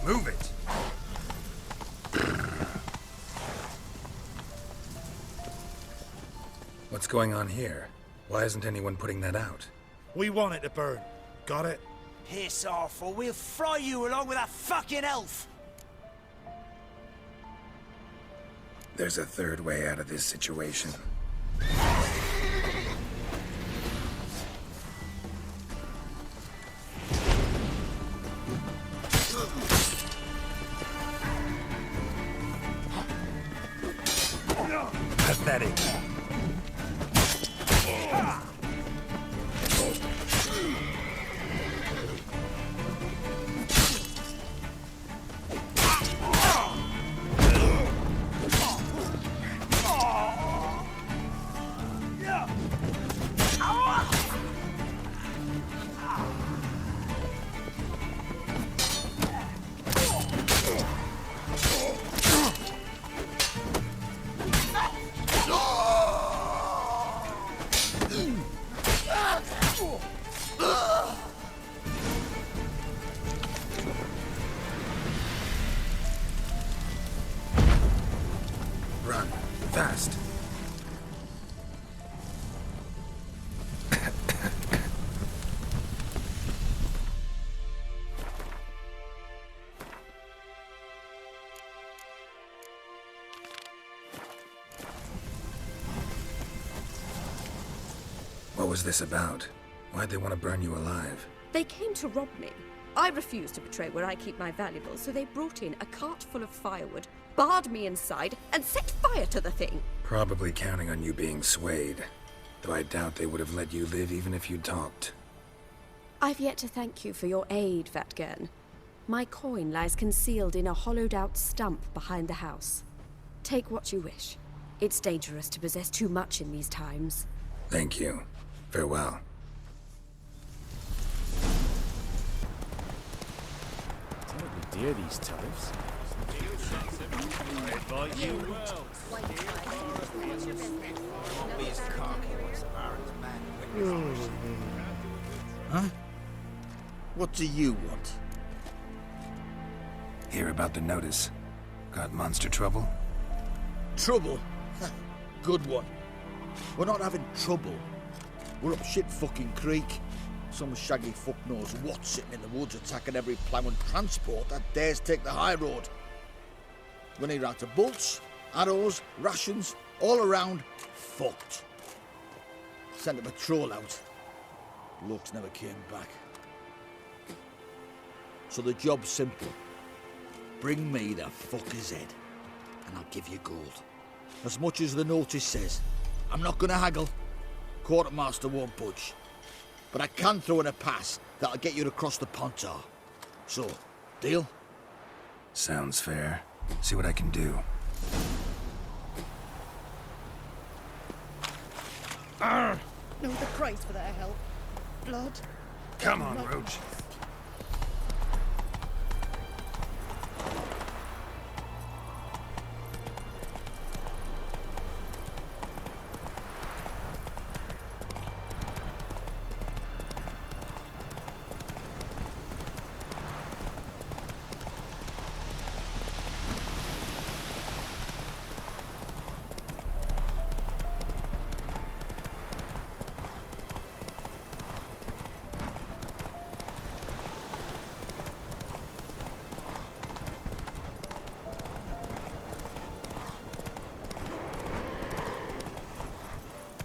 Move it! What's going on here? Why isn't anyone putting that out? We want it to burn. Got it? Piss off, or we'll fry you along with that fucking elf! There's a third way out of this situation. Pathetic. Run. Fast. What was this about? Why'd they want to burn you alive? They came to rob me. I refused to betray where I keep my valuables, so they brought in a cart full of firewood, barred me inside, and set fire to the thing. Probably counting on you being swayed. Though I doubt they would have let you live even if you talked. I've yet to thank you for your aid, Vatgern. My coin lies concealed in a hollowed-out stump behind the house. Take what you wish. It's dangerous to possess too much in these times. Thank you. Farewell. Terribly dear, these tariffs. Huh? What do you want? Hear about the notice. Got monster trouble? Trouble? Good one. We're not having trouble. We're up shit fucking creek. Some shaggy fuck knows what sitting in the woods attacking every plough and transport that dares take the high road. We need out of bolts, arrows, rations, all around, fucked. Sent a patrol out. Blokes never came back. So the job's simple. Bring me the fucker's head, and I'll give you gold. As much as the notice says. I'm not gonna haggle. Quartermaster won't budge. But I can throw in a pass that'll get you across the Pontar. So, deal? Sounds fair. See what I can do. No, the price for their help. Blood. Come on, Roach.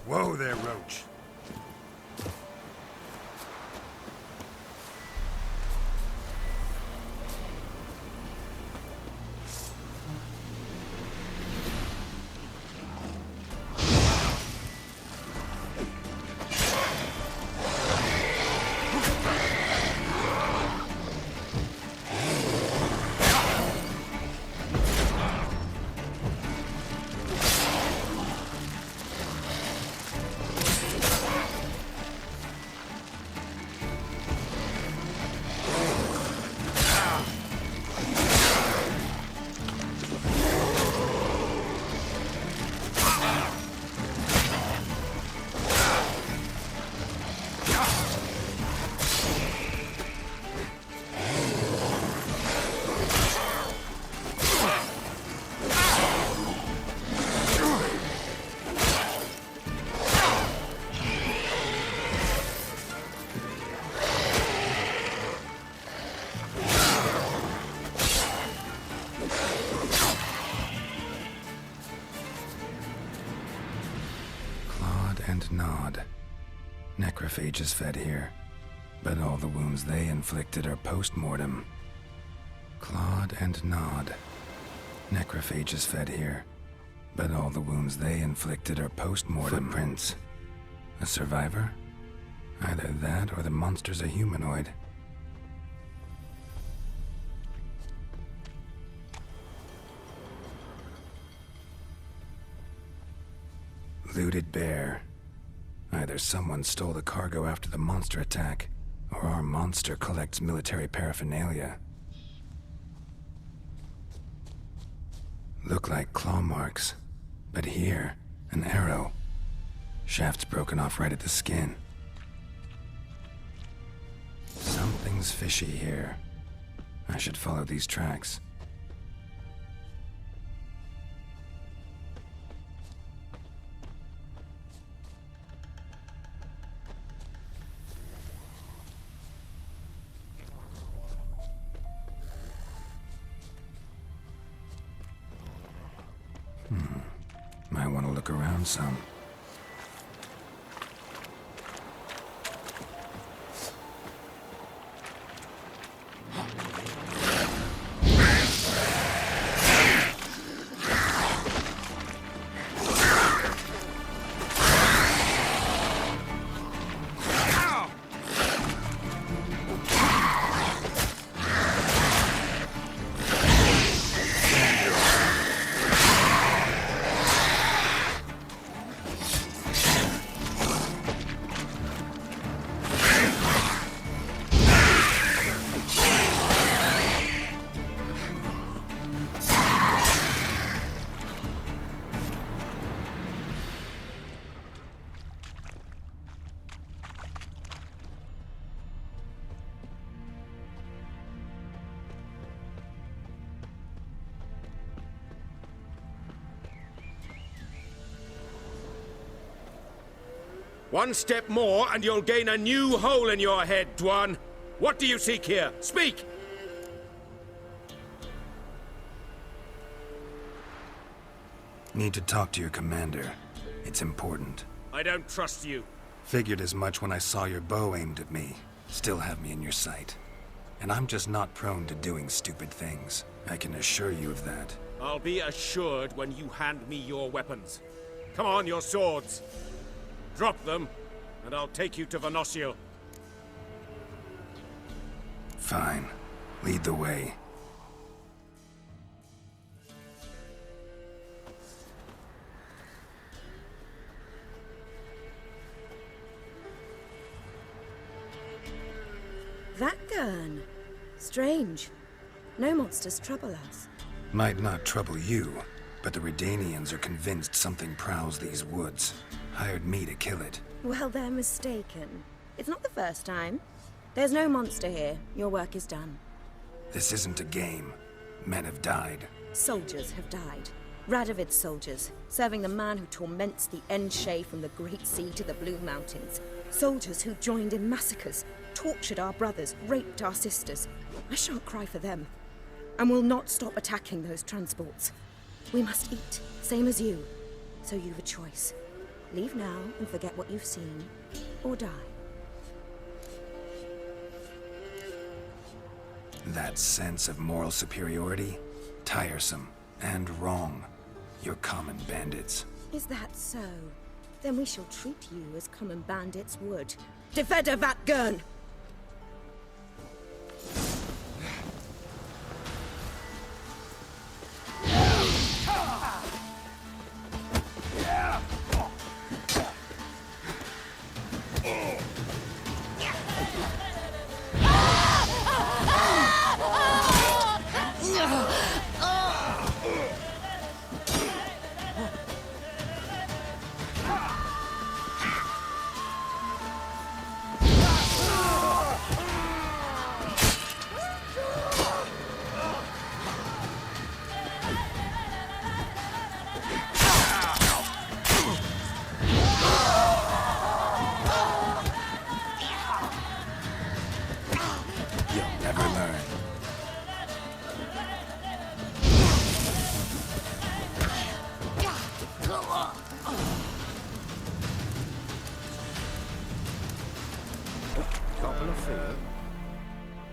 Whoa there, Roach. Necrophages fed here, but all the wounds they inflicted are post-mortem. Clawed and gnawed. Necrophages fed here, but all the wounds they inflicted are post-mortem. Footprints. A survivor? Either that or the monster's a humanoid. Looted bear. Either someone stole the cargo after the monster attack, or our monster collects military paraphernalia. Look like claw marks, but here, an arrow. Shaft's broken off right at the skin. Something's fishy here. I should follow these tracks. Might want to look around some. One step more, and you'll gain a new hole in your head, Dwan. What do you seek here? Speak! Need to talk to your commander. It's important. I don't trust you. Figured as much when I saw your bow aimed at me. Still have me in your sight. And I'm just not prone to doing stupid things. I can assure you of that. I'll be assured when you hand me your weapons. Come on, your swords. Drop them, and I'll take you to Venosio. Fine. Lead the way. Vatt'ghern. Strange. No monsters trouble us. Might not trouble you, but the Redanians are convinced something prowls these woods. Hired me to kill it. Well, they're mistaken. It's not the first time. There's no monster here. Your work is done. This isn't a game. Men have died. Soldiers have died. Radovid's soldiers, serving the man who torments the Enshe from the Great Sea to the Blue Mountains. Soldiers who joined in massacres, tortured our brothers, raped our sisters. I shan't cry for them, and will not stop attacking those transports. We must eat, same as you. So you've a choice. Leave now and forget what you've seen, or die. That sense of moral superiority? Tiresome and wrong. You're common bandits. Is that so? Then we shall treat you as common bandits would. Defender Vatt'ghern!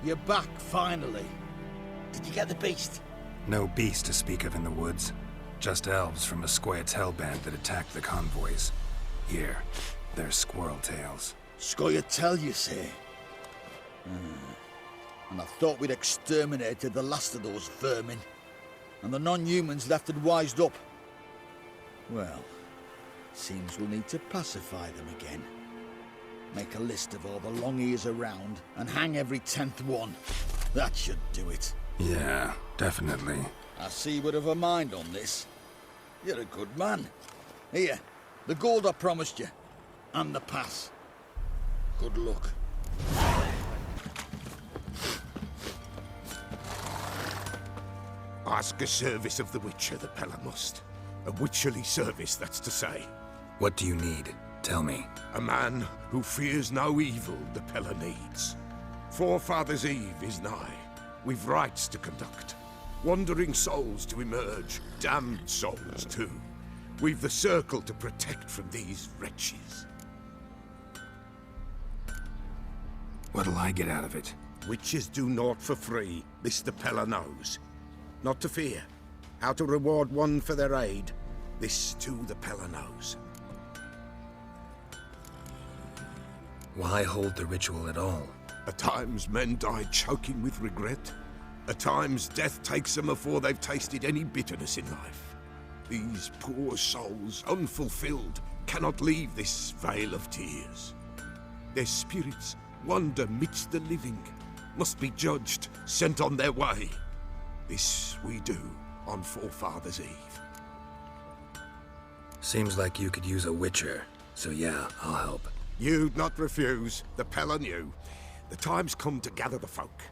You're back, finally. Did you get the beast? No beast to speak of in the woods. Just elves from a Squoyet's hellband that attacked the convoys. Here, they're squirrel tails. Scoia'tael, you say? And I thought we'd exterminated the last of those vermin. And the non-humans left and wised up. Well, seems we'll need to pacify them again. Make a list of all the long ears around and hang every 10th one. That should do it. Yeah, definitely. I see you would have a mind on this. You're a good man. Here, the gold I promised you. And the pass. Good luck. Ask a service of the Witcher, the Pella must. A witcherly service, that's to say. What do you need? Tell me. A man who fears no evil the Pella needs. Forefathers' Eve is nigh. We've rites to conduct. Wandering souls to emerge, damned souls too. We've the circle to protect from these wretches. What'll I get out of it? Witches do naught for free, this the Pella knows. Not to fear. How to reward one for their aid, this too the Pella knows. Why hold the ritual at all? At times men die choking with regret. At times death takes them before they've tasted any bitterness in life. These poor souls, unfulfilled, cannot leave this vale of tears. Their spirits wander midst the living, must be judged, sent on their way. This we do on Forefathers' Eve. Seems like you could use a witcher, so yeah, I'll help. You'd not refuse, the Pella knew. The time's come to gather the folk.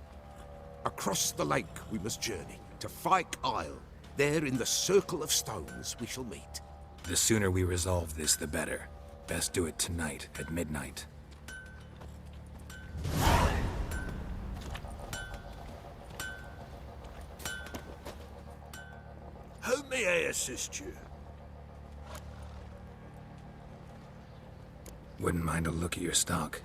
Across the lake we must journey, to Fyke Isle. There in the circle of stones we shall meet. The sooner we resolve this, the better. Best do it tonight, at midnight. How may I assist you? Wouldn't mind a look at your stock.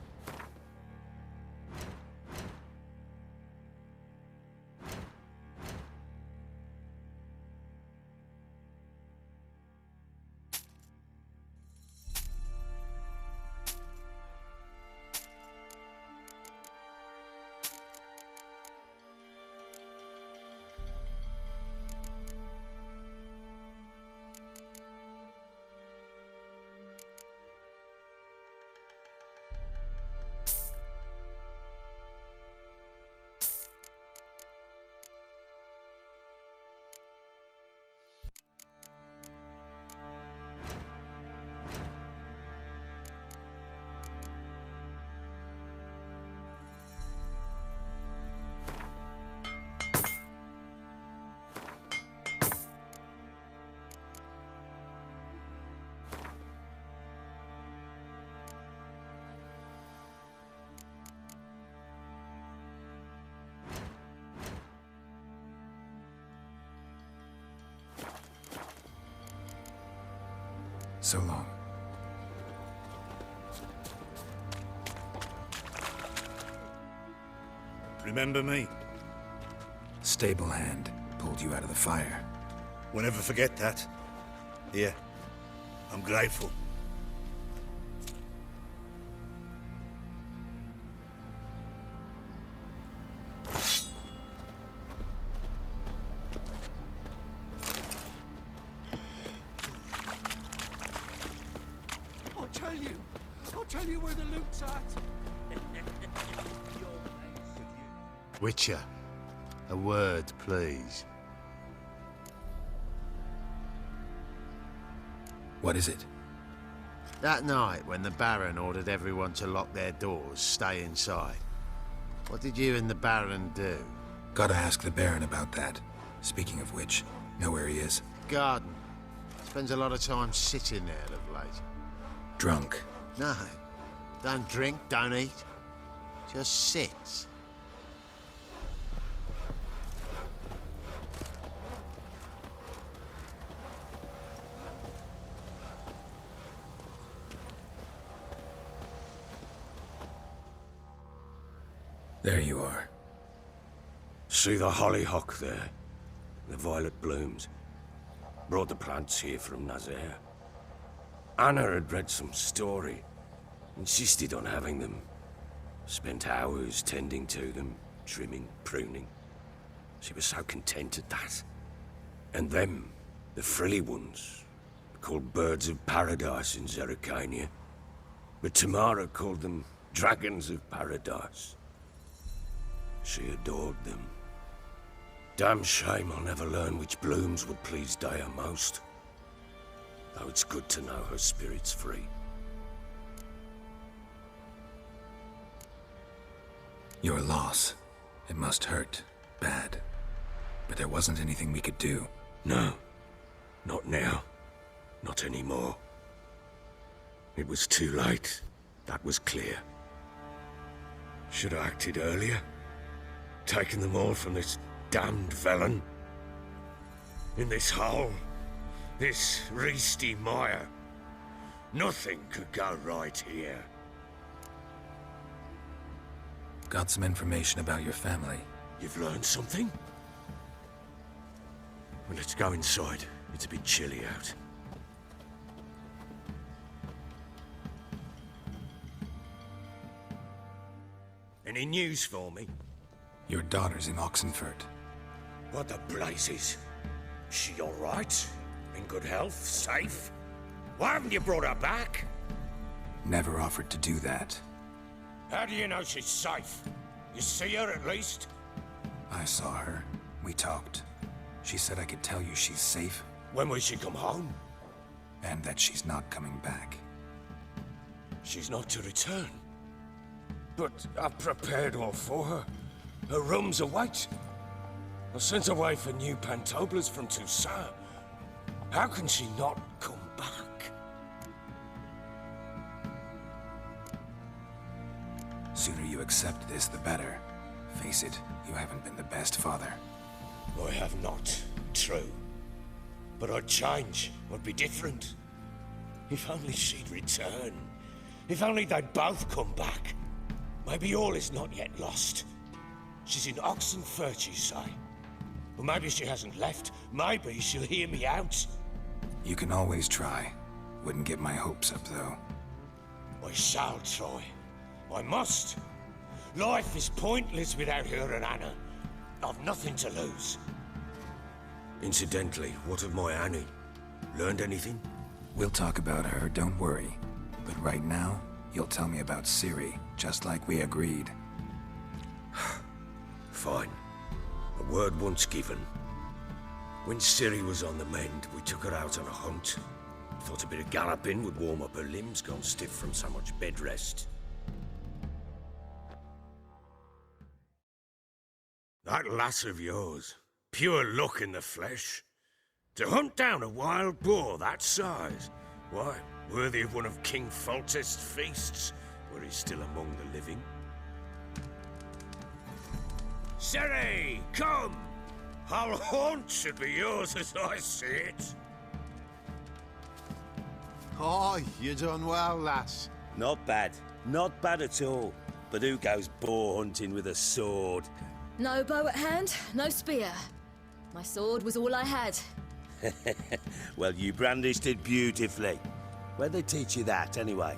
So long. Remember me? Stable hand pulled you out of the fire. We'll never forget that. Here, I'm grateful. I'll tell you where the loot's at. Witcher, a word, please. What is it? That night when the Baron ordered everyone to lock their doors, stay inside. What did you and the Baron do? Gotta ask the Baron about that. Speaking of which, know where he is? Garden. Spends a lot of time sitting there of late. Drunk. No. Don't drink, don't eat. Just sits. There you are. See the hollyhock there? The violet blooms. Brought the plants here from Nazaire. Anna had read some story. Insisted on having them. Spent hours tending to them, trimming, pruning. She was so content at that. And them, the frilly ones, called birds of paradise in Zerrikania. But Tamara called them dragons of paradise. She adored them. Damn shame I'll never learn which blooms would please Daya most. Though it's good to know her spirit's free. Your loss. It must hurt. Bad. But there wasn't anything we could do. No. Not now. Not anymore. It was too late. That was clear. Should have acted earlier. Taken them all from this damned Velen. In this hole. This Reesty mire. Nothing could go right here. Got some information about your family. You've learned something? Well, let's go inside. It's a bit chilly out. Any news for me? Your daughter's in Oxenfurt. What the blazes? Is she all right? In good health? Safe? Why haven't you brought her back? Never offered to do that. How do you know she's safe? You see her at least? I saw her. We talked. She said I could tell you she's safe. When will she come home? And that she's not coming back. She's not to return. But I've prepared all for her. Her rooms await. I sent away for new Pantoblas from Toussaint. How can she not come back? Sooner you accept this, the better. Face it, you haven't been the best father. I have not. True. But I'd change. I'd be different. If only she'd return. If only they'd both come back. Maybe all is not yet lost. She's in Oxenfurt, you say? Well, maybe she hasn't left. Maybe she'll hear me out. You can always try. Wouldn't get my hopes up, though. I shall try. I must. Life is pointless without her and Anna. I've nothing to lose. Incidentally, what of my Annie? Learned anything? We'll talk about her, don't worry. But right now, you'll tell me about Ciri, just like we agreed. Fine. A word once given. When Ciri was on the mend, we took her out on a hunt. Thought a bit of galloping would warm up her limbs, gone stiff from so much bed rest. That lass of yours, pure luck in the flesh. To hunt down a wild boar that size, why, worthy of one of King Foltest's feasts, where he's still among the living. Ciri, come! Our haunt should be yours as I see it. Oh, you done well, lass. Not bad. Not bad at all. But who goes boar hunting with a sword? No bow at hand, no spear. My sword was all I had. Well, you brandished it beautifully. Where'd they teach you that, anyway?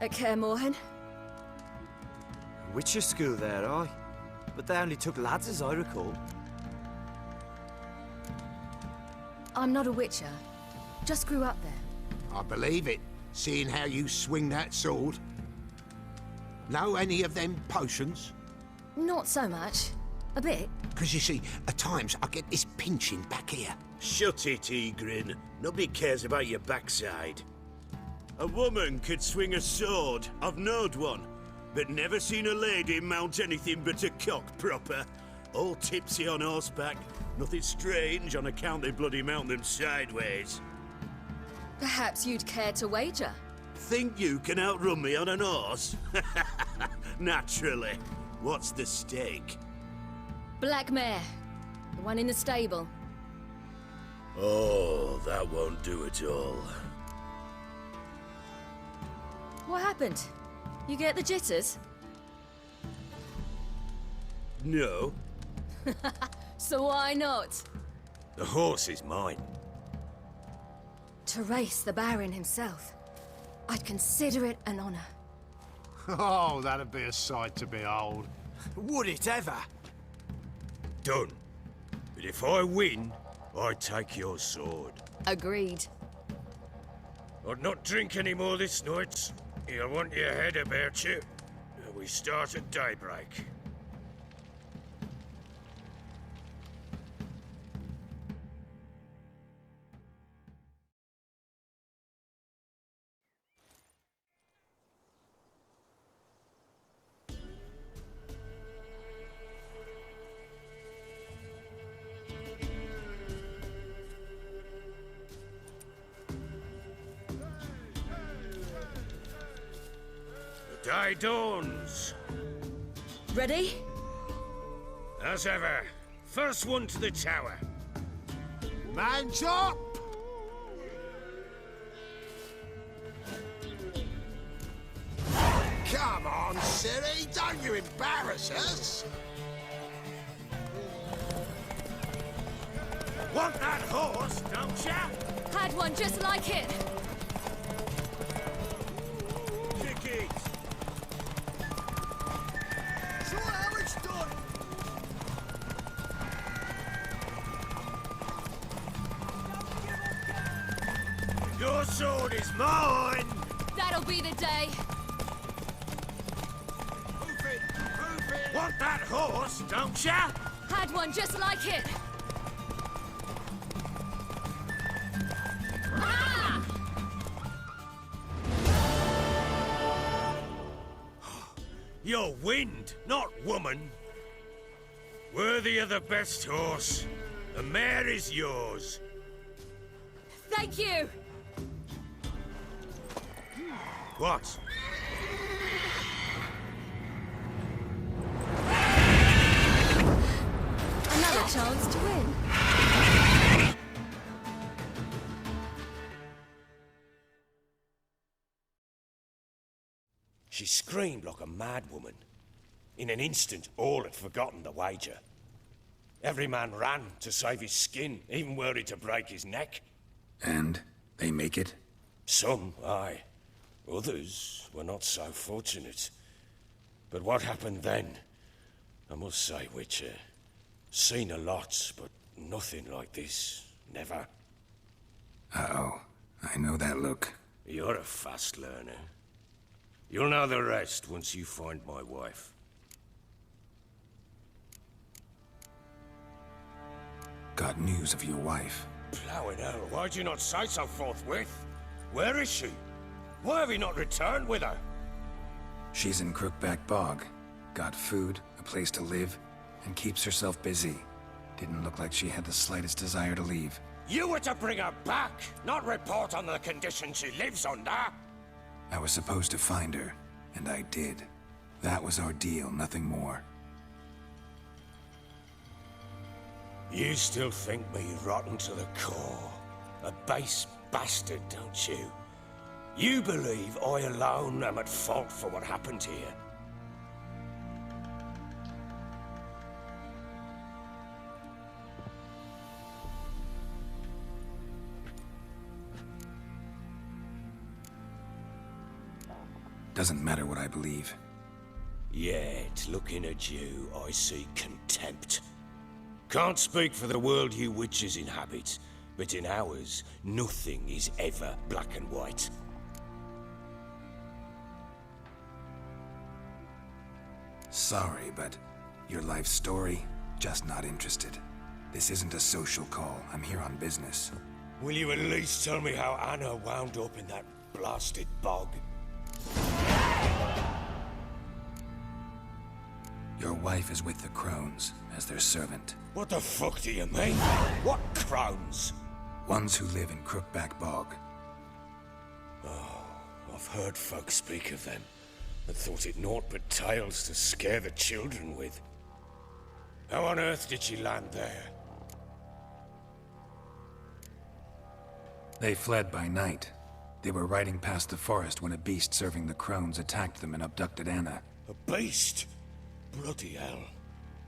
At Kaer Morhen. Witcher school there, aye. But they only took lads, as I recall. I'm not a witcher. Just grew up there. I believe it, seeing how you swing that sword. Know any of them potions? Not so much. A bit. Because you see, at times I get this pinching back here. Shut it, Egrin. Nobody cares about your backside. A woman could swing a sword. I've knowed one. But never seen a lady mount anything but a cock proper. All tipsy on horseback. Nothing strange on account they bloody mount them sideways. Perhaps you'd care to wager? Think you can outrun me on an horse? Naturally. What's the stake? Black mare. The one in the stable. Oh, that won't do it all. What happened? You get the jitters? No. So why not? The horse is mine. To race the Baron himself. I'd consider it an honor. Oh, that'd be a sight to behold. Would it ever? Done. But if I win, I take your sword. Agreed. I'd not drink any more this night. You'll want your head about you. We start at daybreak. The day dawns. Ready? As ever, first one to the tower. Man's up! Come on, Siri, don't you embarrass us! Want that horse, don't ya? Had one just like it. Kick it. Show how it's done! Your sword is mine! That'll be the day. Move it! Move it! Want that horse, don't ya? Had one just like it. Ah! You're wind, not woman. Worthy of the best horse. The mare is yours. Thank you. What? Another chance to win. She screamed like a mad woman. In an instant, all had forgotten the wager. Every man ran to save his skin, even worried to break his neck. And they make it? Some, aye. Others were not so fortunate. But what happened then? I must say, Witcher, seen a lot, but nothing like this. Never. Uh-oh. I know that look. You're a fast learner. You'll know the rest once you find my wife. Got news of your wife. Plowing hell, why'd you not say so forthwith? Where is she? Why have you not returned with her? She's in Crookback Bog. Got food, a place to live, and keeps herself busy. Didn't look like she had the slightest desire to leave. You were to bring her back, not report on the condition she lives under. I was supposed to find her, and I did. That was our deal, nothing more. You still think me rotten to the core. A base bastard, don't you? You believe I alone am at fault for what happened here. Doesn't matter what I believe. Yet, looking at you, I see contempt. Can't speak for the world you witches inhabit, but in ours, nothing is ever black and white. Sorry, but your life story, just not interested. This isn't a social call. I'm here on business. Will you at least tell me how Anna wound up in that blasted bog? Your wife is with the Crones, as their servant. What the fuck do you mean? What Crones? Ones who live in Crookback Bog. Oh, I've heard folk speak of them, and thought it naught but tales to scare the children with. How on earth did she land there? They fled by night. They were riding past the forest when a beast serving the Crones attacked them and abducted Anna. A beast? Bloody hell.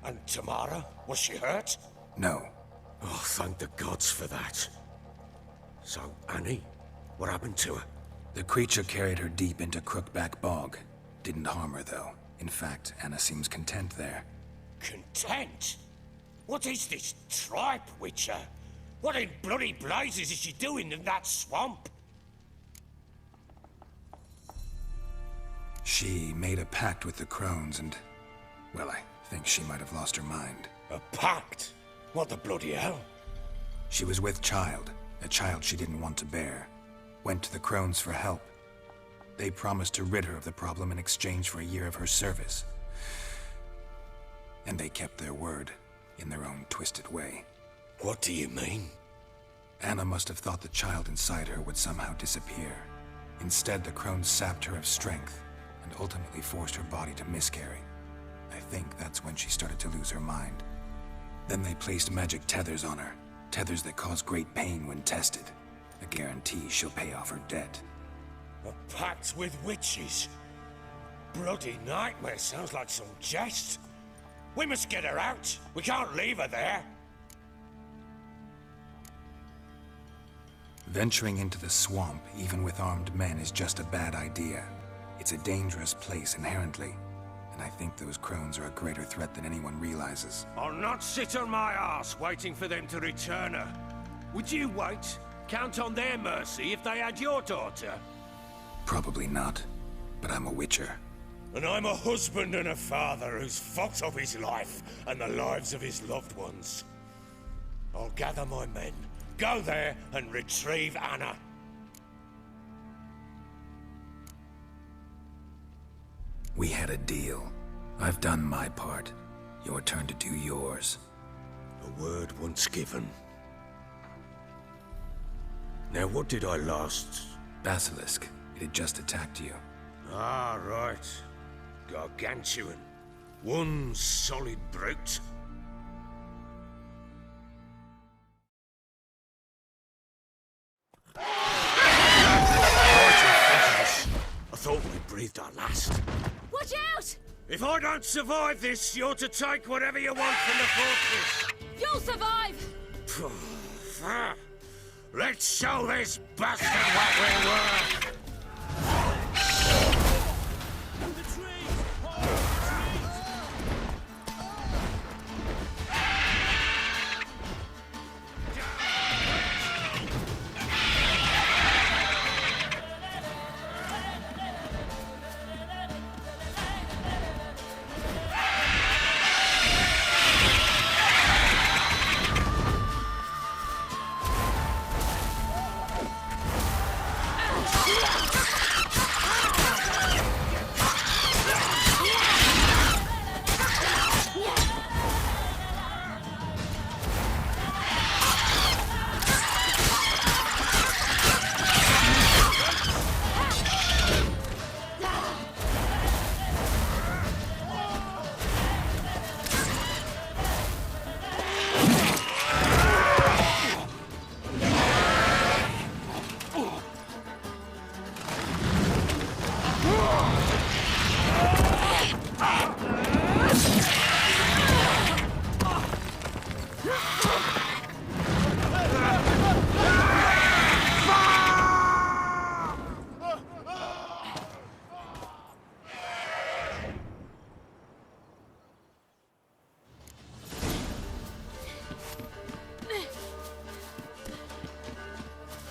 And Tamara, was she hurt? No. Oh, thank the gods for that. So, Annie, what happened to her? The creature carried her deep into Crookback Bog. Didn't harm her, though. In fact, Anna seems content there. Content? What is this tripe, Witcher? What in bloody blazes is she doing in that swamp? She made a pact with the crones and... well, I think she might have lost her mind. A pact? What the bloody hell? She was with child, a child she didn't want to bear. Went to the crones for help. They promised to rid her of the problem in exchange for a year of her service. And they kept their word, in their own twisted way. What do you mean? Anna must have thought the child inside her would somehow disappear. Instead, the crones sapped her of strength, and ultimately forced her body to miscarry. I think that's when she started to lose her mind. Then they placed magic tethers on her, tethers that cause great pain when tested. A guarantee she'll pay off her debt. A pact with witches? Bloody nightmare, sounds like some jest. We must get her out. We can't leave her there. Venturing into the swamp, even with armed men, is just a bad idea. It's a dangerous place inherently, and I think those crones are a greater threat than anyone realizes. I'll not sit on my arse waiting for them to return her. Would you wait? Count on their mercy if they had your daughter? Probably not, but I'm a witcher. And I'm a husband and a father who's fucked up his life and the lives of his loved ones. I'll gather my men, go there and retrieve Anna. We had a deal. I've done my part. Your turn to do yours. A word once given. Now what did I last... Basilisk. It had just attacked you. Ah, right. Gargantuan. One solid brute. I thought we breathed our last. Watch out! If I don't survive this, you're to take whatever you want from the fortress. You'll survive! Let's show this bastard what we're worth!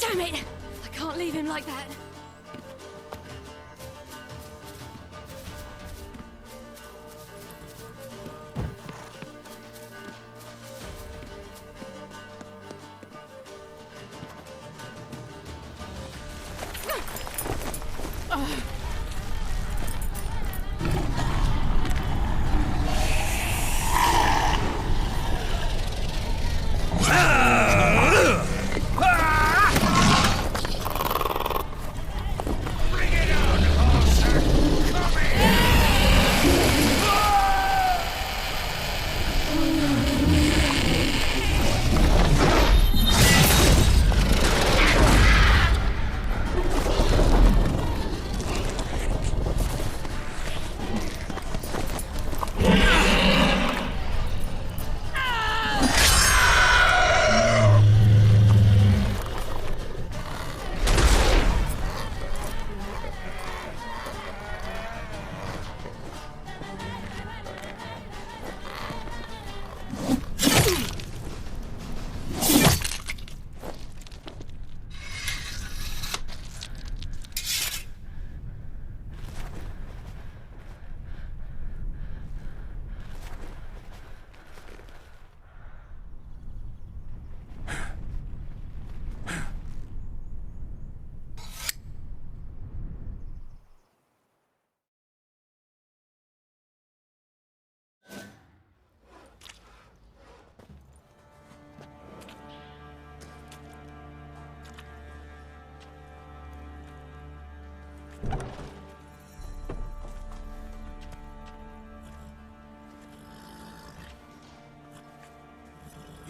Damn it! I can't leave him like that.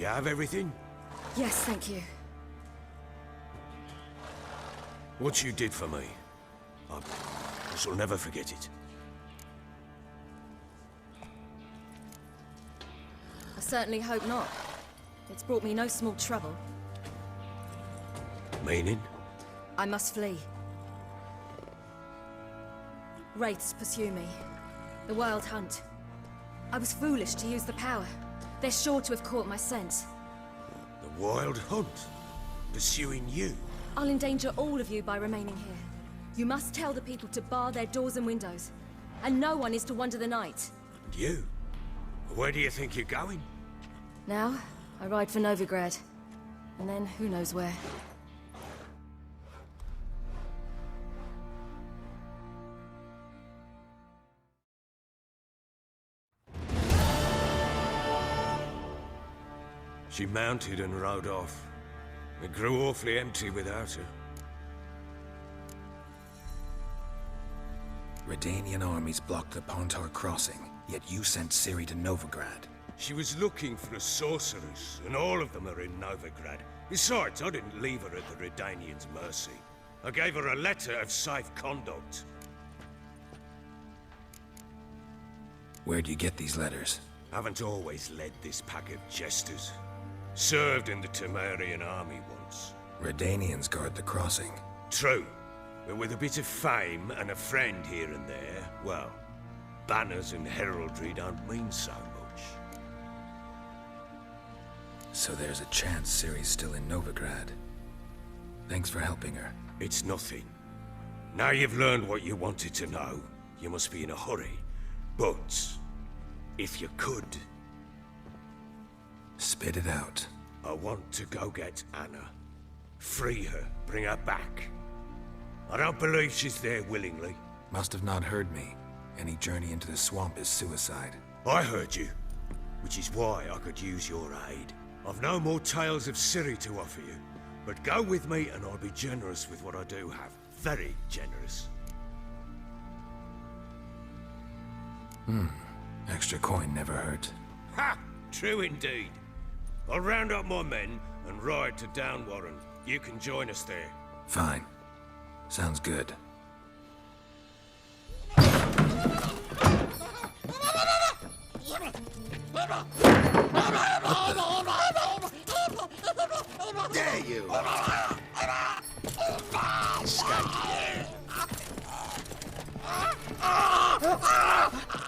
You have everything? Yes, thank you. What you did for me, I shall never forget it. I certainly hope not. It's brought me no small trouble. Meaning? I must flee. Wraiths pursue me. The Wild Hunt. I was foolish to use the power. They're sure to have caught my scent. The Wild Hunt? Pursuing you? I'll endanger all of you by remaining here. You must tell the people to bar their doors and windows. And no one is to wander the night. And you? Where do you think you're going? Now, I ride for Novigrad. And then, who knows where. She mounted and rode off. It grew awfully empty without her. Redanian armies blocked the Pontar crossing, yet you sent Ciri to Novigrad. She was looking for a sorceress, and all of them are in Novigrad. Besides, I didn't leave her at the Redanians' mercy. I gave her a letter of safe conduct. Where'd you get these letters? Haven't always led this pack of jesters. Served in the Temerian army once. Redanians guard the crossing. True, but with a bit of fame and a friend here and there, well, banners and heraldry don't mean so much. So there's a chance Ciri's still in Novigrad. Thanks for helping her. It's nothing. Now you've learned what you wanted to know, you must be in a hurry. But, if you could... Spit it out. I want to go get Anna. Free her, bring her back. I don't believe she's there willingly. Must have not heard me. Any journey into the swamp is suicide. I heard you, which is why I could use your aid. I've no more tales of Ciri to offer you, but go with me and I'll be generous with what I do have. Very generous. Extra coin never hurt. Ha! True indeed. I'll round up my men and ride to Downwarren. You can join us there. Fine. Sounds good. Dare you! Escape.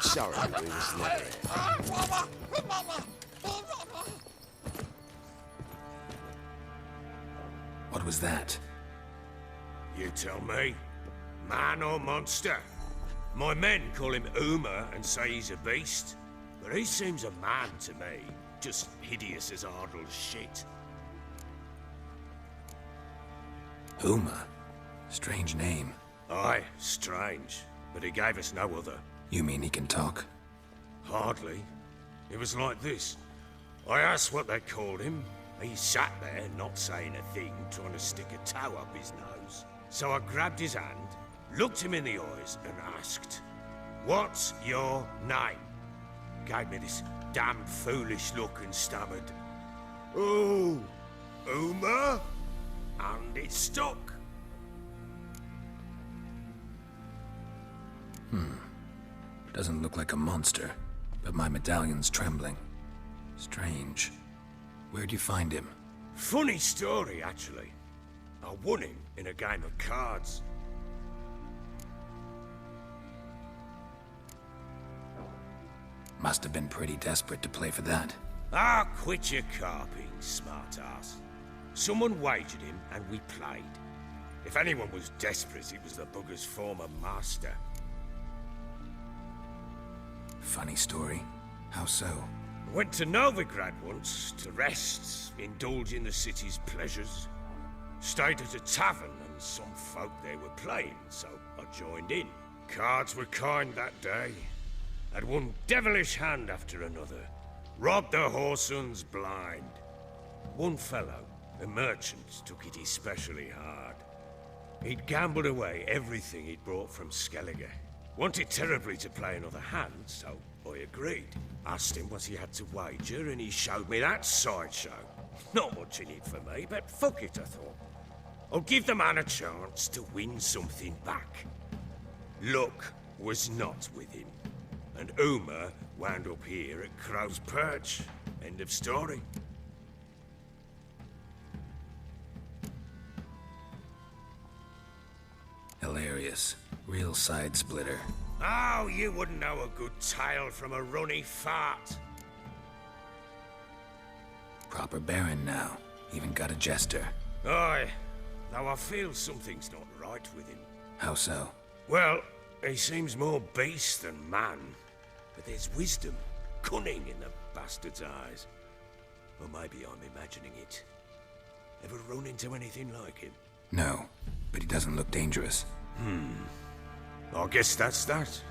Sorry, we was never here. What was that? You tell me. Man or monster? My men call him Uma and say he's a beast. But he seems a man to me. Just hideous as Ardle's shit. Uma? Strange name. Aye, strange. But he gave us no other. You mean he can talk? Hardly. It was like this. I asked what they called him. He sat there, not saying a thing, trying to stick a toe up his nose. So I grabbed his hand, looked him in the eyes, and asked, "What's your name?" Gave me this damn foolish look and stammered, "Oh, Uma?" And it stuck. Doesn't look like a monster, but my medallion's trembling. Strange. Where'd you find him? Funny story, actually. I won him in a game of cards. Must have been pretty desperate to play for that. Ah, quit your carping, smartass. Someone wagered him, and we played. If anyone was desperate, it was the bugger's former master. Funny story. How so? Went to Novigrad once, to rest, indulge in the city's pleasures. Stayed at a tavern, and some folk there were playing, so I joined in. Cards were kind that day. Had one devilish hand after another. Robbed the whoresun's blind. One fellow, a merchant, took it especially hard. He'd gambled away everything he'd brought from Skellige. Wanted terribly to play another hand, so I agreed. Asked him what he had to wager, and he showed me that sideshow. Not much in it for me, but fuck it, I thought. I'll give the man a chance to win something back. Luck was not with him, and Uma wound up here at Crow's Perch. End of story. Hilarious. Real side splitter. Oh, you wouldn't know a good tale from a runny fart. Proper Baron now. Even got a jester. Aye, though I feel something's not right with him. How so? Well, he seems more beast than man. But there's wisdom, cunning in the bastard's eyes. Or maybe I'm imagining it. Ever run into anything like him? No, but he doesn't look dangerous. I guess that's that.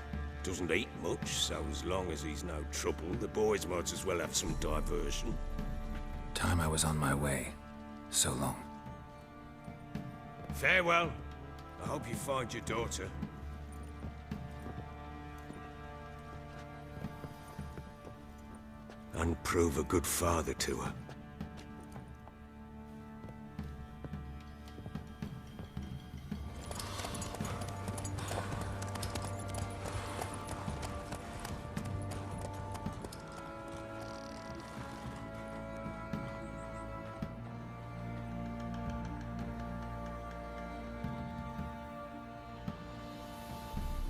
Doesn't eat much, so as long as he's no trouble, the boys might as well have some diversion. Time I was on my way. So long. Farewell. I hope you find your daughter. And prove a good father to her.